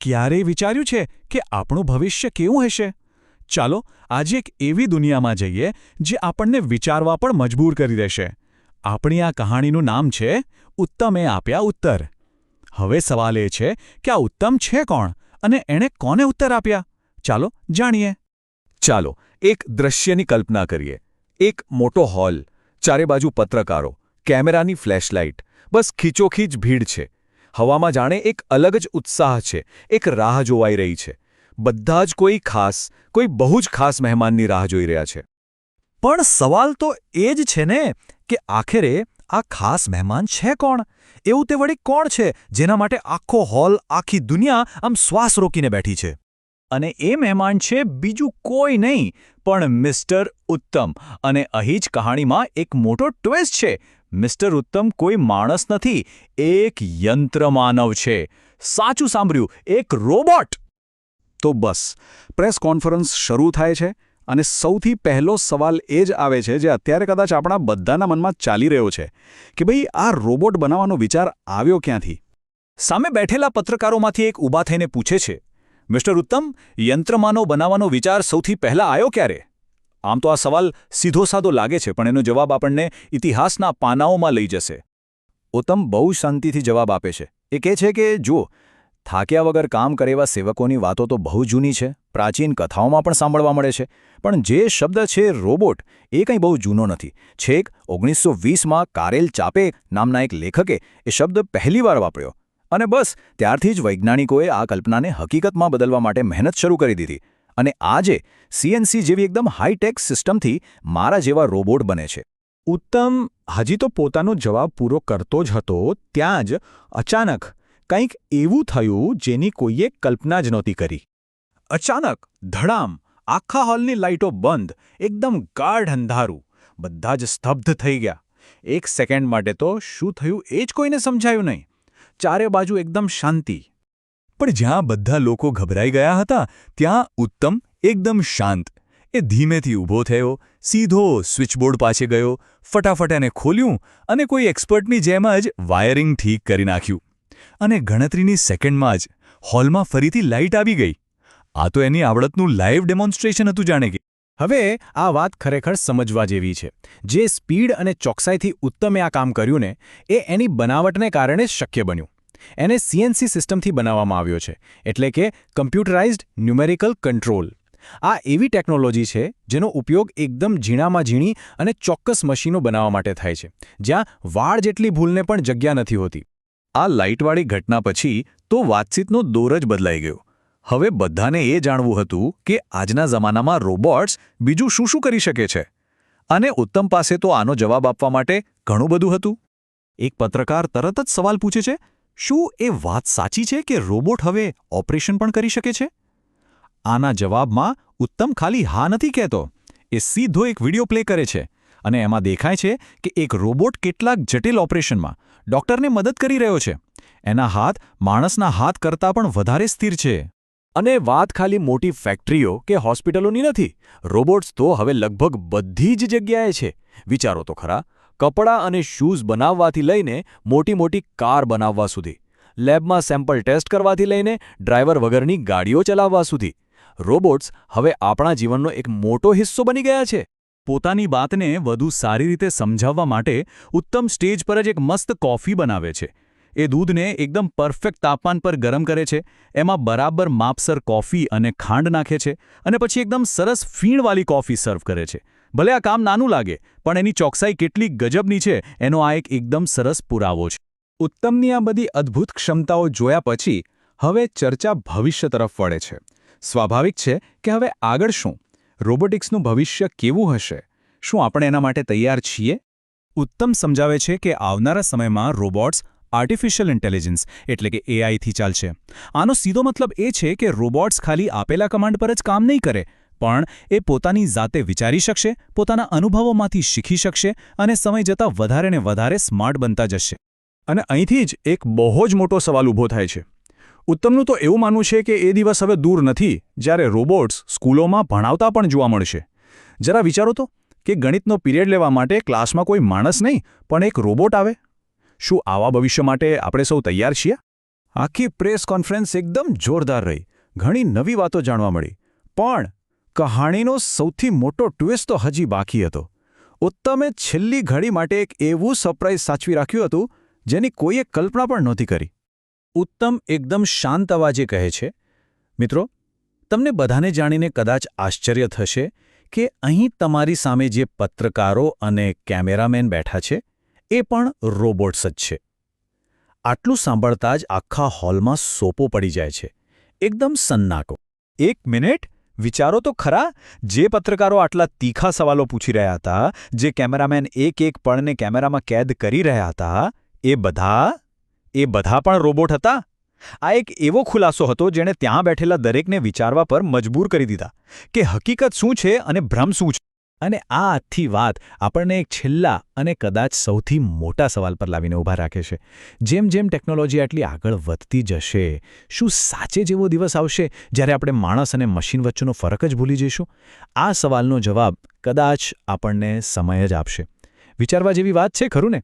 ક્યારેય વિચાર્યું છે કે આપણું ભવિષ્ય કેવું હશે? ચાલો આજે એક એવી દુનિયામાં જઈએ જે આપણને વિચારવા પણ મજબૂર કરી દેશે. આપણી આ કહાણીનું નામ છે ઉત્તમે આપ્યા ઉત્તર. હવે સવાલ એ છે કે આ ઉત્તમ છે કોણ અને એણે કોને ઉત્તર આપ્યા? ચાલો જાણીએ. ચાલો એક દૃશ્યની કલ્પના કરીએ. એક મોટો હોલ, ચારે બાજુ પત્રકારો, કેમેરાની ફ્લેશલાઇટ, બસ ખીચોખીચ ભીડ છે. હવામાં જાણે એક અલગ જ ઉત્સાહ છે, એક રાહ જોવાઈ રહી છે. બધા જ કોઈ બહુ જ ખાસ મહેમાનની રાહ જોઈ રહ્યા છે. પણ સવાલ તો એ જ છે ને કે આખરે આ ખાસ મહેમાન છે કોણ? એવું તે વળી કોણ છે જેના માટે આખો હોલ, આખી દુનિયા આમ શ્વાસ રોકીને બેઠી છે? અને એ મહેમાન છે બીજું કોઈ નહીં પણ મિસ્ટર ઉત્તમ. અને અહીં જ કહાણીમાં એક મોટો ટ્વિસ્ટ છે. મિસ્ટર ઉત્તમ કોઈ માણસ નથી, એક યંત્રમાનવ છે. સાચું સાંભળ્યું, એક રોબોટ. તો બસ પ્રેસ કોન્ફરન્સ શરૂ થાય છે અને સૌથી પહેલો સવાલ એ જ આવે છે જે અત્યારે કદાચ આપણા બધાના મનમાં ચાલી રહ્યો છે કે ભાઈ આ રોબોટ બનાવવાનો વિચાર આવ્યો ક્યાંથી? સામે બેઠેલા પત્રકારોમાંથી એક ઊભા થઈને પૂછે છે, મિસ્ટર ઉત્તમ, યંત્રમાનવ બનાવવાનો વિચાર સૌથી પહેલા આવ્યો ક્યારે? આમ તો આ સવાલ સીધો સાદો લાગે છે, પણ એનો જવાબ આપણને ઇતિહાસના પાનાઓમાં લઈ જશે. ઉત્તમ બહુ શાંતિથી જવાબ આપે છે. એ કહે છે કે જુઓ, થાક્યા વગર કામ કરે એવા સેવકોની વાતો તો બહુ જૂની છે, પ્રાચીન કથાઓમાં પણ સાંભળવા મળે છે. પણ જે શબ્દ છે રોબોટ, એ કંઈ બહુ જૂનો નથી. છેક 1920માં કારેલ ચાપે નામના એક લેખકે એ શબ્દ પહેલીવાર વાપર્યો. અને બસ ત્યારથી જ વૈજ્ઞાનિકોએ આ કલ્પનાને હકીકતમાં બદલવા માટે મહેનત શરૂ કરી દીધી. અને આજે CNC જેવી એકદમ હાઈટેક સિસ્ટમથી મારા જેવા રોબોટ બને છે. ઉત્તમ હજી તો પોતાનો જવાબ પૂરો કરતો જ હતો ત્યાં જ અચાનક કંઈક એવું થયું જેની કોઈએ કલ્પના જ નહોતી કરી. અચાનક ધડામ આખા હોલની લાઇટો બંધ, એકદમ ગાઢ અંધારું. બધા જ સ્તબ્ધ થઈ ગયા. એક સેકન્ડ માટે તો શું થયું એ જ કોઈને સમજાયું નહીં. ચારે બાજુ એકદમ શાંતિ. પણ જ્યાં બધા લોકો ગભરાઈ ગયા હતા ત્યાં ઉત્તમ એકદમ શાંત. એ ધીમેથી ઊભો થયો, સીધો સ્વિચબોર્ડ પાસે ગયો, ફટાફટ એને ખોલ્યું અને કોઈ એક્સપર્ટની જેમ જ વાયરિંગ ઠીક કરી નાખ્યું. અને ગણતરીની સેકન્ડમાં જ હોલમાં ફરીથી લાઇટ આવી ગઈ. આ તો એની આવડતનું લાઇવ ડેમોન્સ્ટ્રેશન હતું જાણે કે. હવે આ વાત ખરેખર સમજવા જેવી છે. જે સ્પીડ અને ચોકસાઈથી ઉત્તમે આ કામ કર્યું ને, એ એની બનાવટને કારણે જ શક્ય બન્યું. એને CNC સિસ્ટમથી બનાવવામાં આવ્યો છે, એટલે કે કમ્પ્યુટરાઇઝ્ડ ન્યુમેરિકલ કંટ્રોલ. આ એવી ટેકનોલોજી છે જેનો ઉપયોગ એકદમ ઝીણામાં ઝીણી અને ચોક્કસ મશીનો બનાવવા માટે થાય છે, જ્યાં વાળ જેટલી ભૂલને પણ જગ્યા નથી હોતી. આ લાઇટવાળી ઘટના પછી તો વાતચીતનો દોર જ બદલાઈ ગયો. હવે બધાને એ જાણવું હતું કે આજના જમાનામાં રોબોટ્સ બીજું શું શું કરી શકે છે. અને ઉત્તમ પાસે તો આનો જવાબ આપવા માટે ઘણું બધું હતું. એક પત્રકાર તરત જ સવાલ પૂછે છે, શું એ વાત સાચી છે કે રોબોટ હવે ઓપરેશન પણ કરી શકે છે? આના જવાબમાં ઉત્તમ ખાલી હા નથી કહેતો. એ સીધો એક વિડિયો પ્લે કરે છે અને એમાં દેખાય છે કે એક રોબોટ કેટલાક જટિલ ઓપરેશનમાં ડોક્ટરને મદદ કરી રહ્યો છે. એના હાથ માણસના હાથ કરતાં પણ વધારે સ્થિર છે. અને વાત ખાલી મોટી ફેક્ટરીઓ કે હોસ્પિટલોની નથી. રોબોટ્સ તો હવે લગભગ બધી જ જગ્યાએ છે. વિચારો તો ખરા, કપડાં અને શૂઝ બનાવવાથી લઈને મોટી કાર બનાવવા સુધી, લેબમાં સેમ્પલ ટેસ્ટ કરવાથી લઈને ડ્રાઈવર વગરની ગાડીઓ ચલાવવા સુધી, રોબોટ્સ હવે આપણા જીવનનો એક મોટો હિસ્સો બની ગયા છે. પોતાની વાતને વધુ સારી રીતે સમજાવવા માટે ઉત્તમ સ્ટેજ પર જ એક મસ્ત કોફી બનાવે છે. એ દૂધને એકદમ પરફેક્ટ તાપમાન પર ગરમ કરે છે, એમાં બરાબર માપસર કોફી અને ખાંડ નાખે છે અને પછી એકદમ સરસ ફીણવાળી કોફી સર્વ કરે છે. ભલે આ કામ નાનું લાગે, પણ એની ચોકસાઈ કેટલી ગજબની છે એનો આ એક એકદમ સરસ પુરાવો છે. ઉત્તમની આ બધી અદ્ભુત ક્ષમતાઓ જોયા પછી હવે ચર્ચા ભવિષ્ય તરફ વળે છે. સ્વાભાવિક છે કે હવે આગળ શું? રોબોટિક્સનું ભવિષ્ય કેવું હશે? શું આપણે એના માટે તૈયાર છીએ? ઉત્તમ સમજાવે છે કે આવનારા સમયમાં રોબોટ્સ આર્ટિફિશિયલ ઇન્ટેલિજન્સ એટલે કે AIથી ચાલશે. આનો સીધો મતલબ એ છે કે રોબોટ્સ ખાલી આપેલા કમાન્ડ પર જ કામ નહીં કરે, પણ એ પોતાની જાતે વિચારી શકશે, પોતાના અનુભવોમાંથી શીખી શકશે અને સમય જતાં વધારે ને વધારે સ્માર્ટ બનતા જશે. અને અહીંથી જ એક બહુ જ મોટો સવાલ ઊભો થાય છે. ઉત્તમનું તો એવું માનવું છે કે એ દિવસ હવે દૂર નથી જ્યારે રોબોટ્સ સ્કૂલોમાં ભણાવતા પણ જોવા મળશે. જરા વિચારો તો કે ગણિતનો પિરિયડ લેવા માટે ક્લાસમાં કોઈ માણસ નહીં પણ એક રોબોટ આવે. શું આવા ભવિષ્ય માટે આપણે સૌ તૈયાર છીએ? આખી પ્રેસ કોન્ફરન્સ એકદમ જોરદાર રહી. ઘણી નવી વાતો જાણવા મળી. પણ કહાણીનો સૌથી મોટો ટ્વિસ્ટ તો હજી બાકી હતો. ઉત્તમે છેલ્લી ઘડી માટે એક એવું સરપ્રાઇઝ સાચવી રાખ્યું હતું જેની કોઈએ કલ્પના પણ નહોતી કરી. ઉત્તમ એકદમ શાંત અવાજે કહે છે, મિત્રો, તમને બધાને જાણીને કદાચ આશ્ચર્ય થશે કે અહીં તમારી સામે જે પત્રકારો અને કેમેરામેન બેઠા છે એ પણ રોબોટ્સ જ છે. આટલું સાંભળતા જ આખા હોલમાં સોપો પડી જાય છે. એકદમ સન્નાટો. એક મિનિટ, વિચારો તો ખરા, જે પત્રકારો આટલા તીખા સવાલો પૂછી રહ્યા હતા, જે કેમેરામેન એક એક પળને કેમેરામાં કેદ કરી રહ્યા હતા, એ બધા પણ રોબોટ હતા. આ એક એવો ખુલાસો હતો જેણે ત્યાં બેઠેલા દરેકને વિચારવા પર મજબૂર કરી દીધા કે હકીકત શું છે અને ભ્રમ શું છે. અને આ આખી વાત આપણને એક છેલ્લા અને કદાચ સૌથી મોટા સવાલ પર લાવીને ઊભા રાખે છે. જેમ જેમ ટેકનોલોજી આટલી આગળ વધતી જશે, શું સાચે જેવો દિવસ આવશે જ્યારે આપણે માણસ અને મશીન વચ્ચેનો ફરક જ ભૂલી જઈશું? આ સવાલનો જવાબ કદાચ આપણને સમય જ આપશે. વિચારવા જેવી વાત છે, ખરું ને?